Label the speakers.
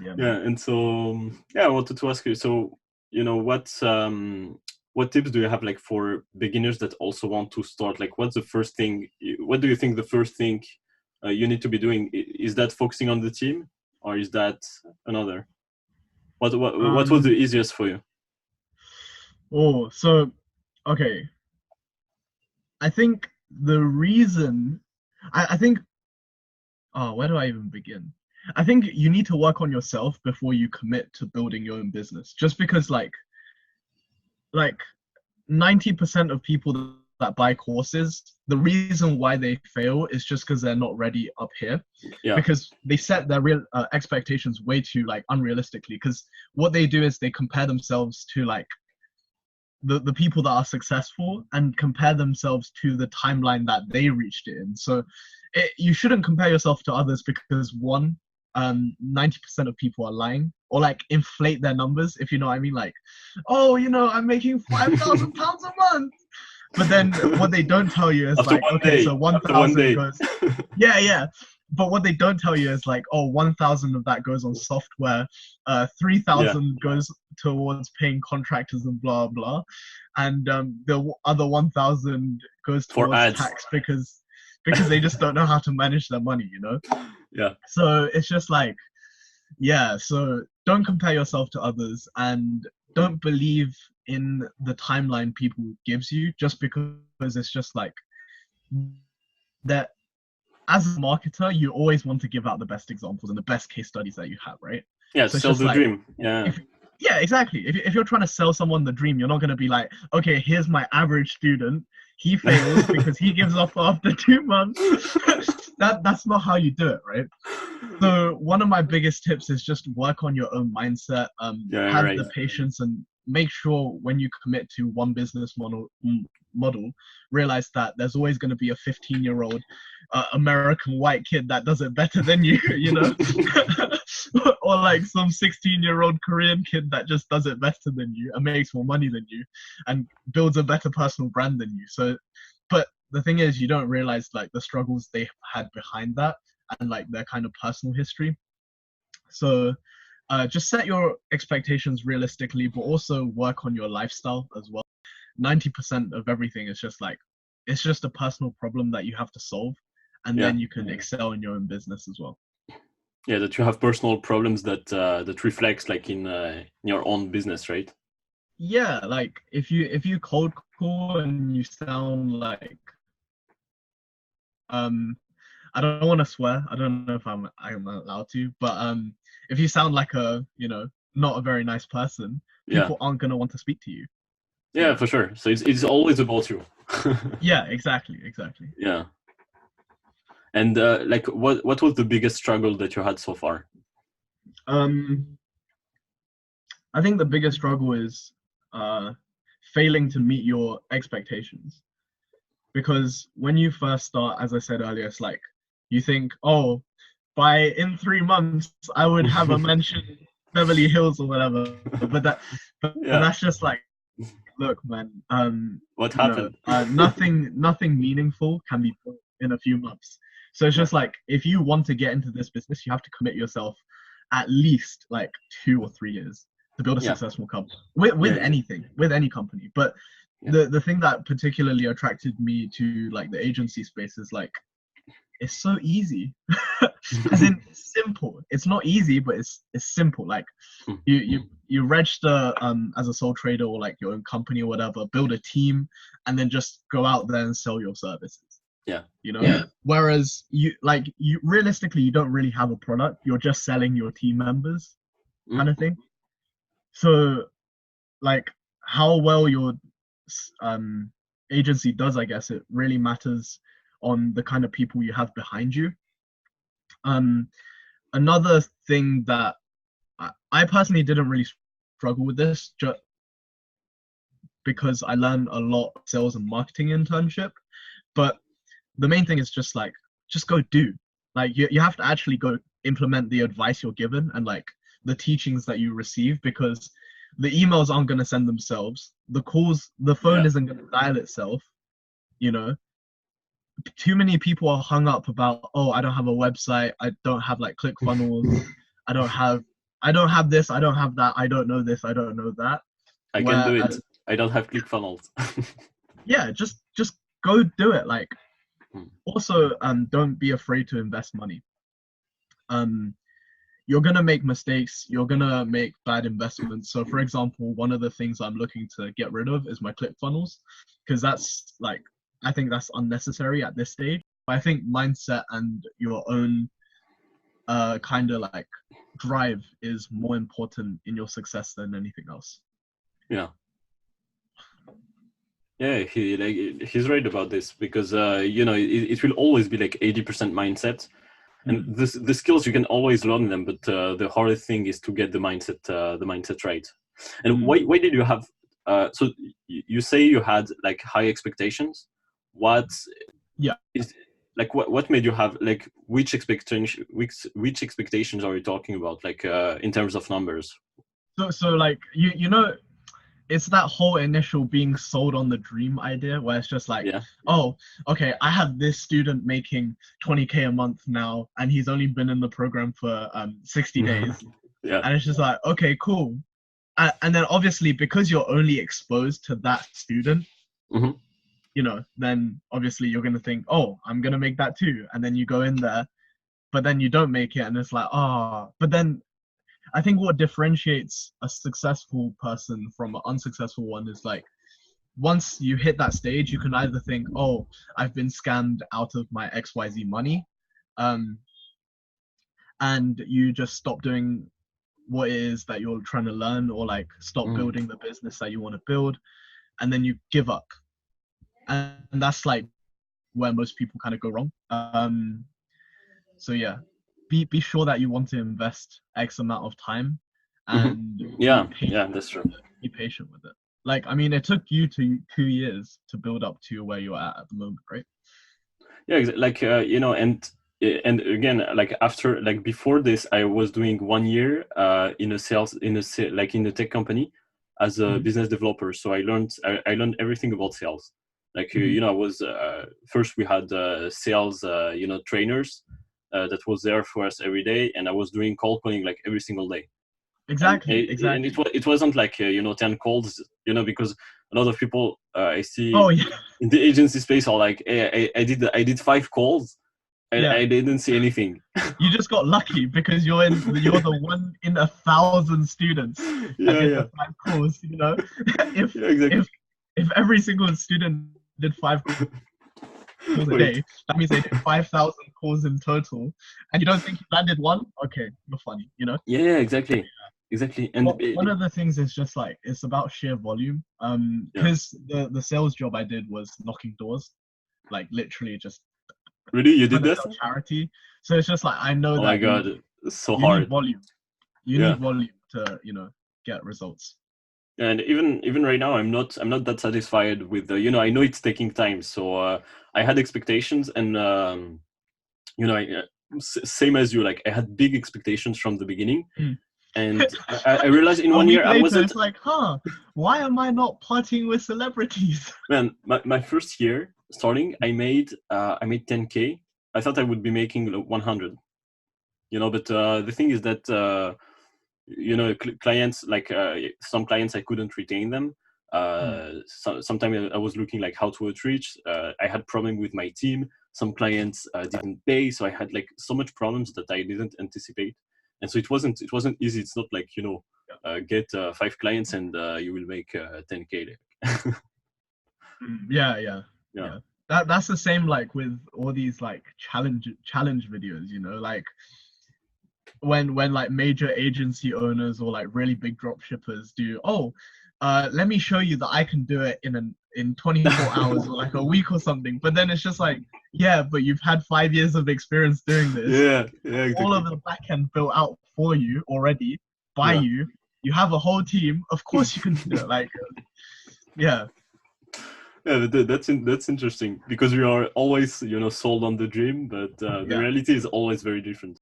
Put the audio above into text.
Speaker 1: Yeah,
Speaker 2: Yeah,
Speaker 1: man.
Speaker 2: and so yeah, I wanted to ask you. So what tips do you have like for beginners that also want to start? Like, what's the first thing? What do you think the first thing you need to be doing? Is that focusing on the team, or is that another? What was the
Speaker 1: Um.
Speaker 2: easiest for you?
Speaker 1: Oh, so okay. I think the reason I think where do I even begin? I think you need to work on yourself before you commit to building your own business. Just because like 90% of people that buy courses, the reason why they fail is just because they're not ready up here,
Speaker 2: Yeah,
Speaker 1: because they set their real expectations way too like unrealistically. Because what they do is they compare themselves to like the people that are successful and compare themselves to the timeline that they reached it in. So you shouldn't compare yourself to others because one, 90% of people are lying or like inflate their numbers, if you know what I mean. Like, oh, I'm making £5,000 a month. But then what they don't tell you is
Speaker 2: after
Speaker 1: like,
Speaker 2: one
Speaker 1: okay,
Speaker 2: day,
Speaker 1: so
Speaker 2: after one
Speaker 1: 1,000
Speaker 2: day.
Speaker 1: goes, yeah, yeah. But what they don't tell you is like, oh, 1,000 of that goes on software,
Speaker 2: Yeah,
Speaker 1: 3,000 goes towards paying contractors and blah blah, and the other 1,000 goes
Speaker 2: for
Speaker 1: towards
Speaker 2: ads.
Speaker 1: tax because they just don't know how to manage their money.
Speaker 2: Yeah,
Speaker 1: So it's just like, yeah. So don't compare yourself to others and don't believe in the timeline people gives you just because it's just like that. As a marketer, you always want to give out the best examples and the best case studies that you have, right?
Speaker 2: yeah,
Speaker 1: So it's
Speaker 2: sell
Speaker 1: just
Speaker 2: the
Speaker 1: like,
Speaker 2: dream. Yeah,
Speaker 1: if yeah, exactly. If you're trying to sell someone the dream, you're not going to be like, okay, here's my average student. He fails because he gives up after 2 months. That's not how you do it, right? So one of my biggest tips is just work on your own mindset.
Speaker 2: yeah,
Speaker 1: Have
Speaker 2: right.
Speaker 1: the patience and make sure when you commit to one business model, realize that there's always going to be a 15-year-old American white kid that does it better than you, or like some 16-year-old Korean kid that just does it better than you and makes more money than you and builds a better personal brand than you. So, but the thing is, you don't realize like the struggles they had behind that and like their kind of personal history. So just set your expectations realistically, but also work on your lifestyle as well. 90% of everything is just like, it's just a personal problem that you have to solve. And
Speaker 2: Yeah,
Speaker 1: then you can excel in your own business as well.
Speaker 2: yeah, that you have personal problems that reflects like in your own business, right?
Speaker 1: Yeah, like if you cold call and you sound like um I don't want to swear. I don't know if I'm allowed to, but if you sound like not a very nice person,
Speaker 2: Yeah,
Speaker 1: people aren't gonna want to speak to you.
Speaker 2: yeah,
Speaker 1: Yeah.
Speaker 2: for sure. So it's always about you.
Speaker 1: Yeah, exactly.
Speaker 2: Yeah. And like, what was the biggest struggle that you had so far?
Speaker 1: Um, I think the biggest struggle is uh failing to meet your expectations. Because when you first start, as I said earlier, it's like you think, oh, by in 3 months I would have a mansion in Beverly Hills or whatever. But
Speaker 2: Yeah.
Speaker 1: that's just like, look, man,
Speaker 2: What happened?
Speaker 1: nothing meaningful can be built in a few months. So it's
Speaker 2: Yeah.
Speaker 1: just like if you want to get into this business, you have to commit yourself at least like 2 or 3 years to build a
Speaker 2: Yeah.
Speaker 1: successful company with
Speaker 2: Yeah.
Speaker 1: anything, with any company. But
Speaker 2: Yeah.
Speaker 1: the thing that particularly attracted me to like the agency space is like it's so easy. As in simple. It's not easy, but it's simple. Like you register as a sole trader or like your own company or whatever, build a team, and then just go out there and sell your services.
Speaker 2: Yeah.
Speaker 1: Yeah. Whereas you realistically you don't really have a product. You're just selling your team members,
Speaker 2: Mm.
Speaker 1: kind of thing. So like how well your um agency does, I guess it really matters on the kind of people you have behind you. Um, another thing that I personally didn't really struggle with this just because I learned a lot of sales and marketing internship. But the main thing is just go do. Like you have to actually go implement the advice you're given and like the teachings that you receive, because the emails aren't going to send themselves. The phone
Speaker 2: Yeah.
Speaker 1: isn't going to dial itself. You know, too many people are hung up about, oh, I don't have a website, I don't have like ClickFunnels, I don't have this, I don't have that, I don't know this, I don't know that.
Speaker 2: I can do it.
Speaker 1: Whereas,
Speaker 2: I don't have ClickFunnels.
Speaker 1: yeah, just go do it. Like,
Speaker 2: Hmm.
Speaker 1: also, don't be afraid to invest money. Um, you're gonna make mistakes. You're gonna make bad investments. So, for example, one of the things I'm looking to get rid of is my ClickFunnels, because that's like, I think that's unnecessary at this stage. But I think mindset and your own kind of like drive is more important in your success than anything else.
Speaker 2: Yeah. Yeah, he's right about this because it will always be like 80% mindset, and
Speaker 1: Mm.
Speaker 2: the skills you can always learn them, but the hardest thing is to get the mindset right. And
Speaker 1: Mm.
Speaker 2: why did you have so you say you had like high expectations? What
Speaker 1: Yeah.
Speaker 2: is like what made you have like which expectations are you talking about, like in terms of numbers?
Speaker 1: So like you know, it's that whole initial being sold on the dream idea where it's just like,
Speaker 2: Yeah.
Speaker 1: oh, okay, I have this student making 20K a month now, and he's only been in the program for 60 days,
Speaker 2: Yeah.
Speaker 1: and it's just like, okay, cool. And then obviously because you're only exposed to that student,
Speaker 2: Hmm.
Speaker 1: you know, then obviously you're gonna think, oh, I'm gonna make that too, and then you go in there, but then you don't make it, and it's like, oh. But then I think what differentiates a successful person from an unsuccessful one is like, once you hit that stage, you can either think, oh, I've been scammed out of my XYZ money, um, and you just stop doing what it is that you're trying to learn, or like stop
Speaker 2: Mm.
Speaker 1: building the business that you want to build, and then you give up. And that's like where most people kind of go wrong. So yeah, be sure that you want to invest X amount of time,
Speaker 2: Hmm.
Speaker 1: and be
Speaker 2: Yeah, yeah,
Speaker 1: patient
Speaker 2: that's
Speaker 1: with
Speaker 2: true.
Speaker 1: it. Be patient with it. Like, I mean, it took you 2 years to build up to where you're at the moment, right?
Speaker 2: Yeah, like and again, like after, like before this, I was doing 1 year in a like in a tech company as a
Speaker 1: Mm-hmm.
Speaker 2: business developer. So I learned everything about sales. Like
Speaker 1: Mm-hmm.
Speaker 2: I was first we had sales trainers that was there for us every day, and I was doing cold calling like every single day. And
Speaker 1: Exactly, exactly.
Speaker 2: it wasn't like 10 calls, because a lot of people I see
Speaker 1: Oh yeah,
Speaker 2: in the agency space are like, hey, I did 5 calls and
Speaker 1: yeah.
Speaker 2: I didn't see anything.
Speaker 1: You just got lucky because you're the one in 1,000 students that
Speaker 2: Yeah,
Speaker 1: did the
Speaker 2: yeah,
Speaker 1: 5 calls. You know, if
Speaker 2: yeah, exactly.
Speaker 1: if if every single student did 5 calls a
Speaker 2: Wait,
Speaker 1: day, that means they did 5,000 calls in total. And you don't think you landed one? Okay, you're funny. You know.
Speaker 2: yeah, exactly, and
Speaker 1: Well, one of the things is just like it's about sheer volume.
Speaker 2: yeah,
Speaker 1: Because the sales job I did was knocking doors, like literally just
Speaker 2: really, you did
Speaker 1: trying to
Speaker 2: this?
Speaker 1: sell charity. So it's just like I know
Speaker 2: Oh my
Speaker 1: that
Speaker 2: god, it's so
Speaker 1: you need
Speaker 2: hard.
Speaker 1: volume. You
Speaker 2: Yeah.
Speaker 1: need volume to get results.
Speaker 2: And even right now, I'm not that satisfied with the, I know it's taking time. So I had expectations, and same as you, like I had big expectations from the beginning,
Speaker 1: Mm.
Speaker 2: and I realized in
Speaker 1: A
Speaker 2: one
Speaker 1: week
Speaker 2: year I
Speaker 1: later,
Speaker 2: wasn't.
Speaker 1: it's like, huh? Why am I not partying with celebrities?
Speaker 2: Man, my first year starting, I made 10K. I thought I would be making like 100, but the thing is that clients, like some clients I couldn't retain them.
Speaker 1: Mm.
Speaker 2: Sometimes I was looking like how to outreach. I had problem with my team. Some clients didn't pay, so I had like so much problems that I didn't anticipate, and so it wasn't easy. It's not like get 5 clients and you will make 10K.
Speaker 1: Yeah, yeah,
Speaker 2: Yeah.
Speaker 1: yeah. That's the same like with all these like challenge videos. Like when like major agency owners or like really big drop shippers do, oh, let me show you that I can do it in 24 hours or like a week or something. But then it's just like, yeah, but you've had 5 years of experience doing this,
Speaker 2: Yeah, yeah,
Speaker 1: all of
Speaker 2: exactly.
Speaker 1: the back end built out for you already by
Speaker 2: Yeah.
Speaker 1: you. You have a whole team. Of course you can do it. Like, yeah.
Speaker 2: Yeah, that's interesting because we are always sold on the dream, but the
Speaker 1: Yeah.
Speaker 2: reality is always very different.